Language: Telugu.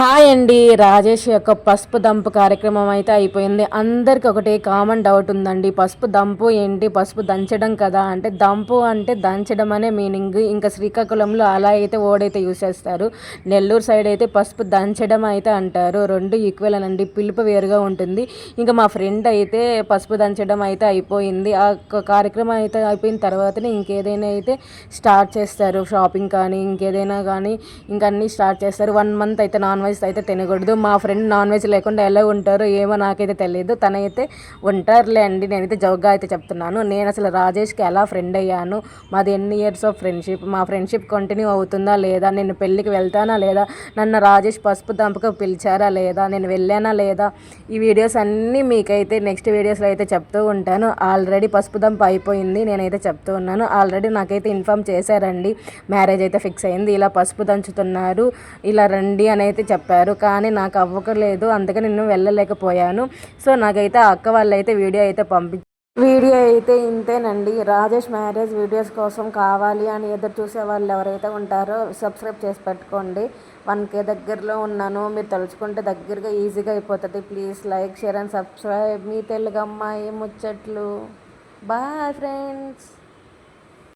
హాయ్ అండి. రాజేష్ యొక్క పసుపు దంపు కార్యక్రమం అయితే అయిపోయింది. అందరికి ఒకటే కామన్ డౌట్ ఉందండి. పసుపు దంపు ఏంటి? పసుపు దంచడం కదా అంటే, దంపు అంటే దంచడం అనే మీనింగ్. ఇంకా శ్రీకాకుళంలో అలా అయితే ఓడైతే యూస్ చేస్తారు. నెల్లూరు సైడ్ అయితే పసుపు దంచడం అయితే అంటారు. రెండు ఈక్వల్ అనండి, పిలుపు వేరుగా ఉంటుంది. ఇంకా మా ఫ్రెండ్ అయితే పసుపు దంచడం అయితే అయిపోయింది. ఆ కార్యక్రమం అయితే అయిపోయిన తర్వాతనే ఇంకేదైనా అయితే స్టార్ట్ చేస్తారు. షాపింగ్ కానీ ఇంకేదైనా కానీ ఇంకా అన్నీ స్టార్ట్ చేస్తారు. 1 మంత్ అయితే నాన్ వెజ్ అయితే తినకూడదు. మా ఫ్రెండ్ నాన్ వెజ్ లేకుండా ఎలా ఉంటారో ఏమో నాకైతే తెలియదు. తనైతే ఉంటారులే అండి. నేనైతే జోక్గా అయితే చెప్తున్నాను. నేను అసలు రాజేష్కి ఎలా ఫ్రెండ్ అయ్యాను, మాది ఎన్ని ఇయర్స్ ఆఫ్ ఫ్రెండ్షిప్, మా ఫ్రెండ్షిప్ కంటిన్యూ అవుతుందా లేదా, నేను పెళ్ళికి వెళ్తానా లేదా, నన్ను రాజేష్ పసుపు దంపకు పిలిచారా లేదా, నేను వెళ్ళానా లేదా, ఈ వీడియోస్ అన్నీ మీకైతే నెక్స్ట్ వీడియోస్లో అయితే చెప్తూ ఉంటాను. ఆల్రెడీ పసుపు దంప అయిపోయింది, నేనైతే చెప్తూ ఉన్నాను. ఆల్రెడీ నాకైతే ఇన్ఫామ్ చేశారండి, మ్యారేజ్ అయితే ఫిక్స్ అయింది, ఇలా పసుపు దంచుతున్నారు, ఇలా రండి అని అయితే చెప్పారు. కానీ నాకు అవ్వకలేదు, అందుకని నేను వెళ్ళలేకపోయాను. సో నాకైతే ఆ అక్క వాళ్ళైతే వీడియో అయితే వీడియో అయితే ఇంతేనండి. రాజేష్ మ్యారేజ్ వీడియోస్ కోసం కావాలి అని ఎదురు చూసే వాళ్ళు ఎవరైతే ఉంటారో సబ్స్క్రైబ్ చేసి పెట్టుకోండి. 1K దగ్గరలో ఉన్నాను, మీరు తలుచుకుంటే దగ్గరగా ఈజీగా అయిపోతుంది. Please like, share and subscribe. మీ తెలుగు అమ్మాయి ముచ్చట్లు. Bye friends.